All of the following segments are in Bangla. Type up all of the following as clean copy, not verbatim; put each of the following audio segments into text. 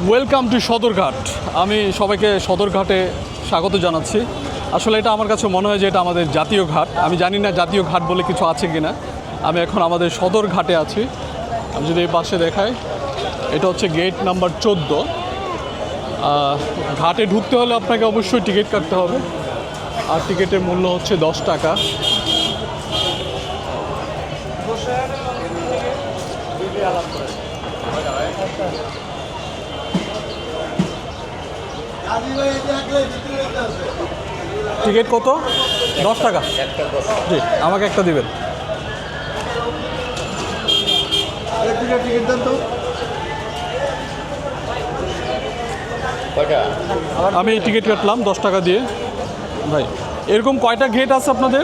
Welcome to Sadarghat. আমি সবাইকে সদরঘাটে স্বাগত জানাচ্ছি। আসলে এটা আমার কাছে মনে হয় যে এটা আমাদের জাতীয় ঘাট। আমি জানি না জাতীয় ঘাট বলে কিছু আছে কি না। আমি এখন আমাদের সদরঘাটে আছি। আমি যদি এই পাশে দেখাই, এটা হচ্ছে গেট নাম্বার 14। ঘাটে ঢুকতে হলে আপনাকে অবশ্যই টিকিট কাটতে হবে, আর টিকিটের মূল্য হচ্ছে 10 টাকা। টিকিট কত? 10 টাকা। জি, আমাকে একটা দিবেন। টিকিট দেন তো। আমি টিকিট কাটলাম 10 টাকা দিয়ে। ভাই, এরকম কয়টা গেট আছে আপনাদের?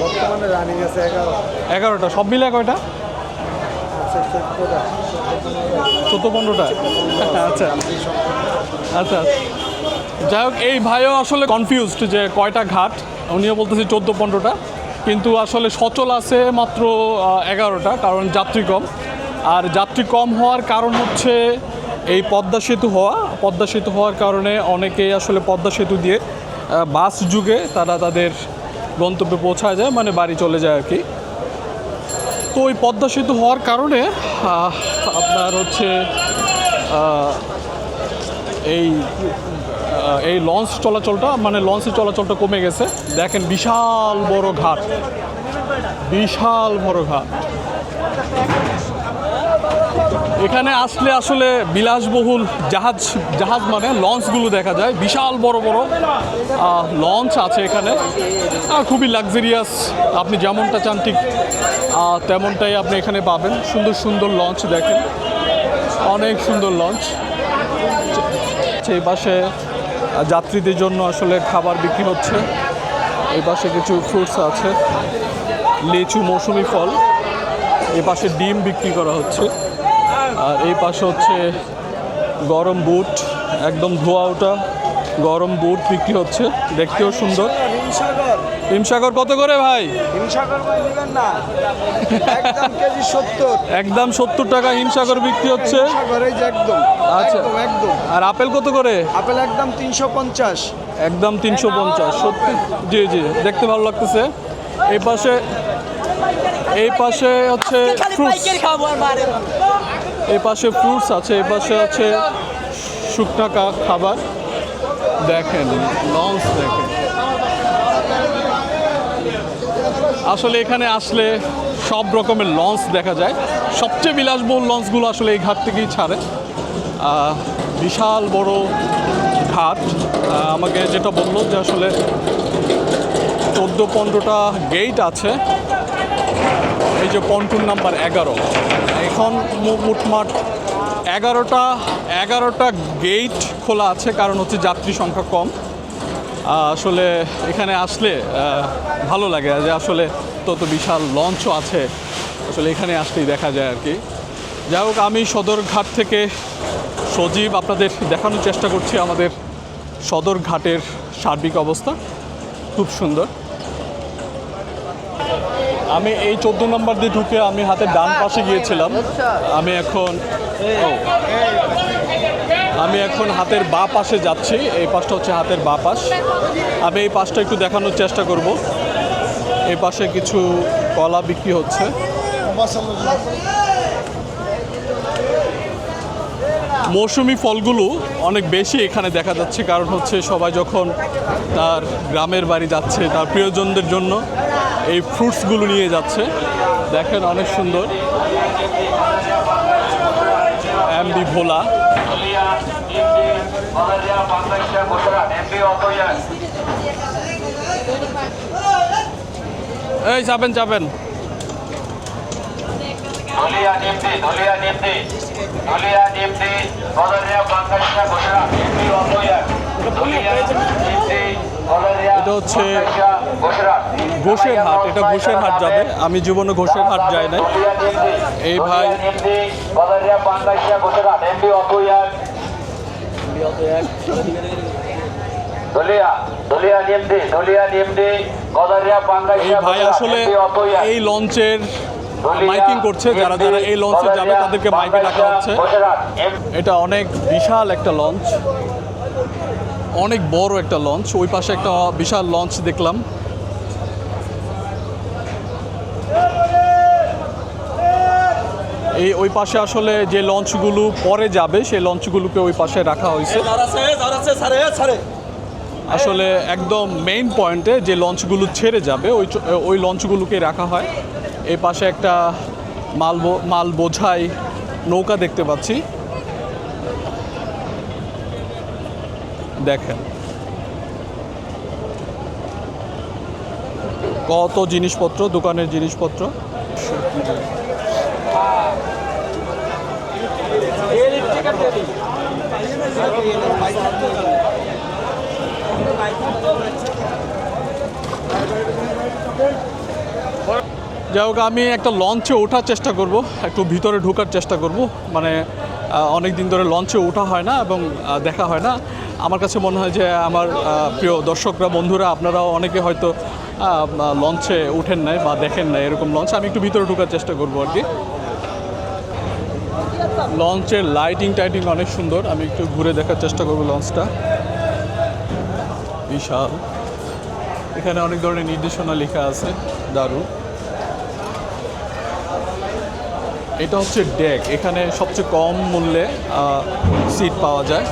বর্তমানে রানিং আছে 11টা। সব মিলে কয়টা? 14-15টা। আচ্ছা আচ্ছা। যাই হোক, এই ভাইও আসলে কনফিউজড যে কয়টা ঘাট। উনিও বলতেছে 14-15টা, কিন্তু আসলে সচল আছে মাত্র 11টা, কারণ যাত্রী কম। আর যাত্রী কম হওয়ার কারণ হচ্ছে এই পদ্মা সেতু হওয়ার কারণে অনেকেই আসলে পদ্মা সেতু দিয়ে বাস যুগে তারা তাদের গন্তব্যে পৌঁছায় যায়, মানে বাড়ি চলে যায় আর কি। তো ওই পদ্মা সেতু হওয়ার কারণে আপনার হচ্ছে এই লঞ্চ চলাচলটা, মানে লঞ্চের চলাচলটা কমে গেছে। দেখেন, বিশাল বড় ঘাট। এখানে আসলে আসলে বিলাসবহুল জাহাজ মানে লঞ্চগুলো দেখা যায়। বিশাল বড় বড় লঞ্চ আছে এখানে, খুবই লাক্সারিয়াস। আপনি যেমনটা চান ঠিক তেমনটাই আপনি এখানে পাবেন। সুন্দর সুন্দর লঞ্চ দেখেন, অনেক সুন্দর লঞ্চ। এই পাশে যাত্রীদের জন্য আসলে খাবার বিক্রি হচ্ছে। এই পাশে কিছু ফ্রুটস আছে, লিচু, মৌসুমি ফল। এই পাশে ডিম বিক্রি করা হচ্ছে। আর এই পাশে হচ্ছে গরম বুট, একদম ধোয়া ওঠা গরম বুট বিক্রি হচ্ছে, দেখতেও সুন্দর। হিমসাগর কত করে ভাই? একদম 70 টাকা হিমসাগর বিক্রি হচ্ছে। আচ্ছা, আর আপেল কত করে? আপেল একদম 350। একদম 350। সত্যি? জি জি, দেখতে ভালো লাগতেছে। এই পাশে হচ্ছে ফ্রুটস। এই পাশে ফ্রুটস আছে, এই পাশে আছে শুকনা খাবার। দেখেন লঞ্চ, দেখেন। আসলে এখানে আসলে সব রকমের লঞ্চ দেখা যায়। সবচেয়ে বিলাসবহুল লঞ্চগুলো আসলে এই ঘাট থেকেই ছাড়ে। বিশাল বড় ঘাট। আমাকে যেটা বললো যে আসলে 14-15টা গেট আছে। এই যে পন্টুন নাম্বার 11, এখন মোটমাট 11টা গেট খোলা আছে, কারণ হচ্ছে যাত্রী সংখ্যা কম। আসলে এখানে আসলে ভালো লাগে যে আসলে তত বিশাল লঞ্চও আছে, আসলে এখানে আসলেই দেখা যায় আর কি। যাই হোক, আমি সদরঘাট থেকে সজীব আপনাদের দেখানোর চেষ্টা করছি আমাদের সদরঘাটের সার্বিক অবস্থা। খুব সুন্দর। আমি এই 14 নম্বর দিয়ে ঢুকে আমি হাতের ডান পাশে গিয়েছিলাম। আমি এখন হাতের বাঁ পাশে যাচ্ছি। এই পাশটা হচ্ছে হাতের বাঁ পাশ। আমি এই পাশটা একটু দেখানোর চেষ্টা করব। এই পাশে কিছু কলা বিক্রি হচ্ছে। মৌসুমি ফলগুলো অনেক বেশি এখানে দেখা যাচ্ছে, কারণ হচ্ছে সবাই যখন তার গ্রামের বাড়ি যাচ্ছে, তার প্রিয়জনদের জন্য এই ফ্রুটসগুলো নিয়ে যাচ্ছে। দেখেন, অনেক সুন্দর। এমবি ভোলা। এই যাবেন। এটা হচ্ছে ঘোষের হাট। এটা ঘোষের হাট যাবে। আমি জীবনে ঘোষের হাট যাই নাই। এই ভাই এই ভাই আসলে এই লঞ্চের মাইকিং করছে, যারা যারা এই লঞ্চে যাবে তাদেরকে মাইকে ডাকা হচ্ছে। এটা অনেক বিশাল একটা লঞ্চ, অনেক বড় একটা লঞ্চ। ওই পাশে একটা বিশাল লঞ্চ দেখলাম। ওই পাশে আসলে যে লঞ্চগুলো পরে যাবে সেই লঞ্চগুলোকে ওই পাশে রাখা হয়েছে। আসলে একদম মেইন পয়েন্টে যে লঞ্চগুলো ছেড়ে যাবে ওই লঞ্চগুলোকে রাখা হয়। এই পাশে একটা মাল বোঝাই নৌকা দেখতে পাচ্ছি, দেখেন কত জিনিসপত্র, দোকানের জিনিসপত্র। যাই হোক, আমি একটা লঞ্চে ওঠার চেষ্টা করব, একটু ভিতরে ঢোকার চেষ্টা করব। মানে অনেক দিন ধরে লঞ্চে ওঠা হয় না এবং দেখা হয় না। আমার কাছে মনে হয় যে আমার প্রিয় দর্শকরা, বন্ধুরা, আপনারাও অনেকে হয়তো লঞ্চে উঠেন নাই বা দেখেন নাই এরকম লঞ্চ। আমি একটু ভিতরে ঢোকার চেষ্টা করব আর কি। লঞ্চের লাইটিং টাইটিং অনেক সুন্দর। আমি একটু ঘুরে দেখার চেষ্টা করব লঞ্চটা। বিশাল, এখানে অনেক ধরনের নির্দেশনা লেখা আছে, দারুণ। এটা হচ্ছে ডেক, এখানে সবচেয়ে কম মূল্যে সিট পাওয়া যায়।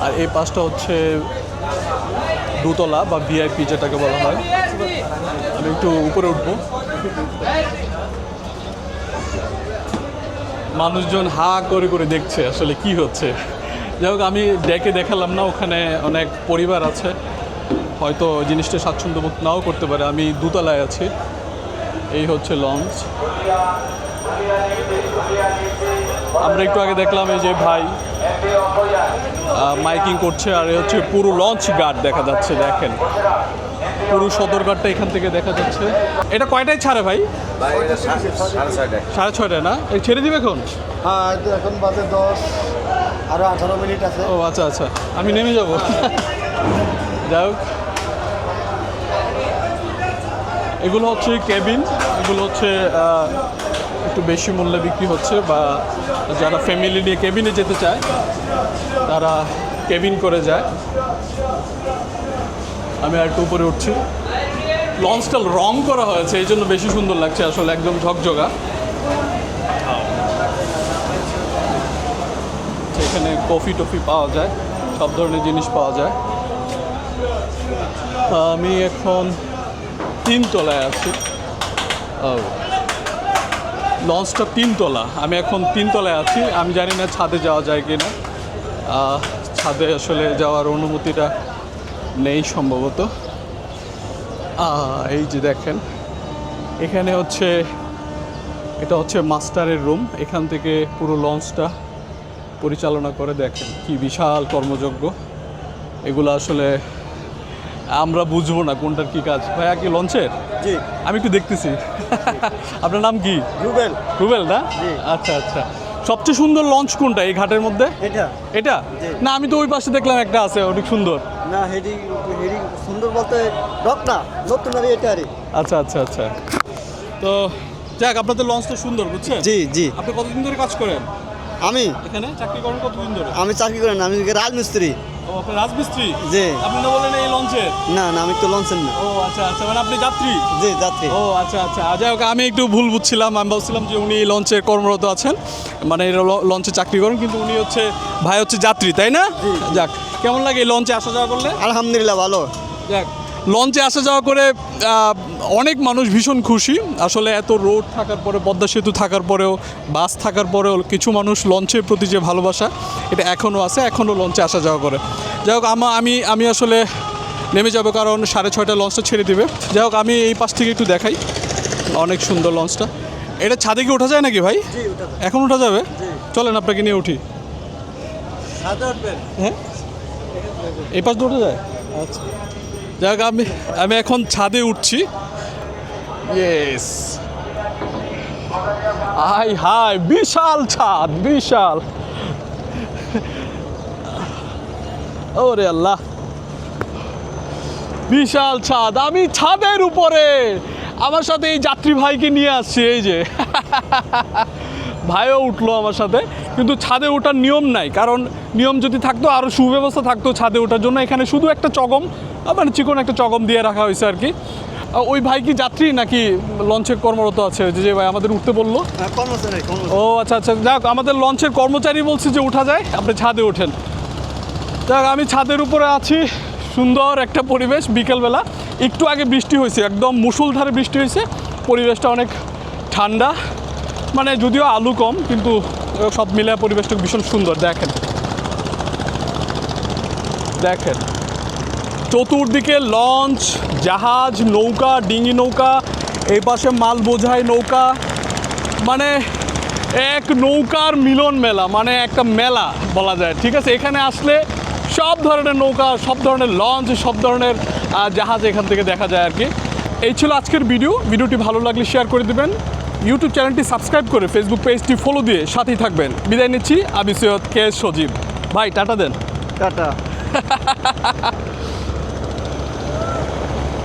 আর এই পাশটা হচ্ছে দোতলা বা ভিআইপি যেটাকে বলা হয়। আমি একটু উপরে উঠবো। মানুষজন হা করে করে দেখছে আসলে কি হচ্ছে। যাই হোক, আমি ডেকে দেখালাম না, ওখানে অনেক পরিবার আছে, হয়তো জিনিসটা স্বাচ্ছন্দ্য বোধ নাও করতে পারে। আমি দোতলায় আছি। এই হচ্ছে লঞ্চ। আমরা একটু আগে দেখলাম এই যে ভাই মাইকিং করছে, আর এই হচ্ছে পুরো লঞ্চ গার্ড দেখা যাচ্ছে। দেখেন পুরো সদরঘাটটা এখান থেকে দেখা যাচ্ছে। এটা কয়টায় ছাড়ে ভাই? 6:30 না? এই ছেড়ে দিবে এখন? হ্যাঁ, এখন বাজে 10, আরো 18 মিনিট আছে। ও আচ্ছা আচ্ছা, আমি নেমে যাব। যাই হোক, এগুলো হচ্ছে কেবিন। এগুলো হচ্ছে একটু বেশি মূল্যে বিক্রি হচ্ছে, বা যারা ফ্যামিলি নিয়ে কেবিনে যেতে চায় তারা কেবিন করে যায়। আমি আর একটু উপরে উঠছি। লঞ্চটা রং করা হয়েছে, এই জন্য বেশি সুন্দর লাগছে আসলে, একদম ঝকঝকা। এখানে কফি টফি পাওয়া যায়, সব ধরনের জিনিস পাওয়া যায়। আমি এখন 3 তলায় আছি। লঞ্চটা 3 তলা, আমি এখন 3 তলায় আছি। আমি জানি না ছাদে যাওয়া যায় কি না। ছাদে আসলে যাওয়ার অনুমতিটা নেই সম্ভবত। এই যে দেখেন, এখানে হচ্ছে, এটা হচ্ছে মাস্টারের রুম। এখান থেকে পুরো লঞ্চটা পরিচালনা করে। দেখেন কি বিশাল কর্মযজ্ঞ। এগুলো আসলে আমরা বুঝবো না কোনটার কি কাজ। ভাইয়া কি লঞ্চের? জি, আমি একটু দেখতেছি। আপনার নাম কি? রুবেল। রুবেল না? জি। আচ্ছা আচ্ছা। সবচেয়ে সুন্দর লঞ্চ কোনটা এই ঘাটের মধ্যে? এটা এটা জি। না, আমি তো ওই পাশে দেখলাম একটা আছে অনেক সুন্দর। না, হেডি সুন্দর বলতে ডক না, নতুন আর এটা আরে। আচ্ছা আচ্ছা আচ্ছা। তো যাক, আপনাদের লঞ্চটা সুন্দর, বুঝছেন? জি জি। আপনি কতদিন ধরে কাজ করেন আমি এখানে? চাকরি করেন কতদিন ধরে? আমি চাকরি করি না, আমি রাজমিস্ত্রি। ও, আপনি রাজমিস্ত্রি? জি। আপনি না বলেন এই লঞ্চে? না না, আমি তো লঞ্চের না। ও আচ্ছা আচ্ছা, মানে আপনি যাত্রী? জি, যাত্রী। ও আচ্ছা আচ্ছা। যাই হোক, আমি একটু ভুল বুঝছিলাম। আমি ভাবছিলাম যে উনি লঞ্চে কর্মরত আছেন, মানে লঞ্চে চাকরি করেন, কিন্তু উনি হচ্ছে ভাই হচ্ছে যাত্রী, তাই না? যাক, কেমন লাগে এই লঞ্চে আসা যাওয়া করলে? আলহামদুলিল্লাহ ভালো। যাক, লঞ্চে আসা যাওয়া করে অনেক মানুষ ভীষণ খুশি। আসলে এত রোড থাকার পরে, পদ্মা সেতু থাকার পরেও, বাস থাকার পরেও কিছু মানুষ লঞ্চের প্রতি যে ভালোবাসা, এটা এখনও আছে, এখনও লঞ্চে আসা যাওয়া করে। যাই হোক, আমি আসলে নেমে যাব, কারণ 6:30 লঞ্চটা ছেড়ে দিবে। যাই হোক, আমি এই পাশ থেকে একটু দেখাই। অনেক সুন্দর লঞ্চটা। এটা ছাদে কি ওঠা যায় নাকি ভাই? জি, ওটা তো। এখন ওঠা যাবে? চলেন আপনাকে নিয়ে উঠি। হ্যাঁ, এই পাশ দিয়ে ওঠা যায়? আচ্ছা। যাই হোক, আমি এখন ছাদে উঠছি। ইয়েস, হাই বিশাল ছাদ, বিশাল। ওরে আল্লাহ, বিশাল ছাদ। আমি ছাদের উপরে, আমার সাথে এই যাত্রী ভাইকে নিয়ে আসছি, এই যে ভাইও উঠলো আমার সাথে। কিন্তু ছাদে ওঠার নিয়ম নাই, কারণ নিয়ম যদি থাকতো আরও সুব্যবস্থা থাকতো ছাদে ওঠার জন্য। এখানে শুধু একটা চগম, মানে চিকন একটা চগম দিয়ে রাখা হয়েছে আর কি। ওই ভাই কি যাত্রী নাকি লঞ্চে কর্মরত আছে? ওই যে ভাই আমাদের উঠতে বললো। কর্মচারী ও আচ্ছা আচ্ছা, যাক আমাদের লঞ্চের কর্মচারী বলছে যে উঠা যায়, আপনি ছাদে ওঠেন। যাক আমি ছাদের উপরে আছি, সুন্দর একটা পরিবেশ। বিকেলবেলা একটু আগে বৃষ্টি হয়েছে, একদম মুষলধারে বৃষ্টি হয়েছে, পরিবেশটা অনেক ঠান্ডা, মানে যদিও আলু কম, কিন্তু সব মিলে পরিবেশটা ভীষণ সুন্দর। দেখেন দেখেন চতুর্দিকে লঞ্চ, জাহাজ, নৌকা, ডিঙি নৌকা, এই পাশে মাল বোঝাই নৌকা, মানে এক নৌকার মিলন মেলা, মানে একটা মেলা বলা যায়। ঠিক আছে, এখানে আসলে সব ধরনের নৌকা, সব ধরনের লঞ্চ, সব ধরনের জাহাজ এখান থেকে দেখা যায় আর কি। এই ছিল আজকের ভিডিওটি ভালো লাগলে শেয়ার করে দিবেন, ইউটিউব চ্যানেলটি সাবস্ক্রাইব করে ফেসবুক পেজটি ফলো দিয়ে সাথেই থাকবেন। বিদায় নিচ্ছি, আমি সৈয়দ কে এস সজীব। ভাই টাটা দেন। টাটা।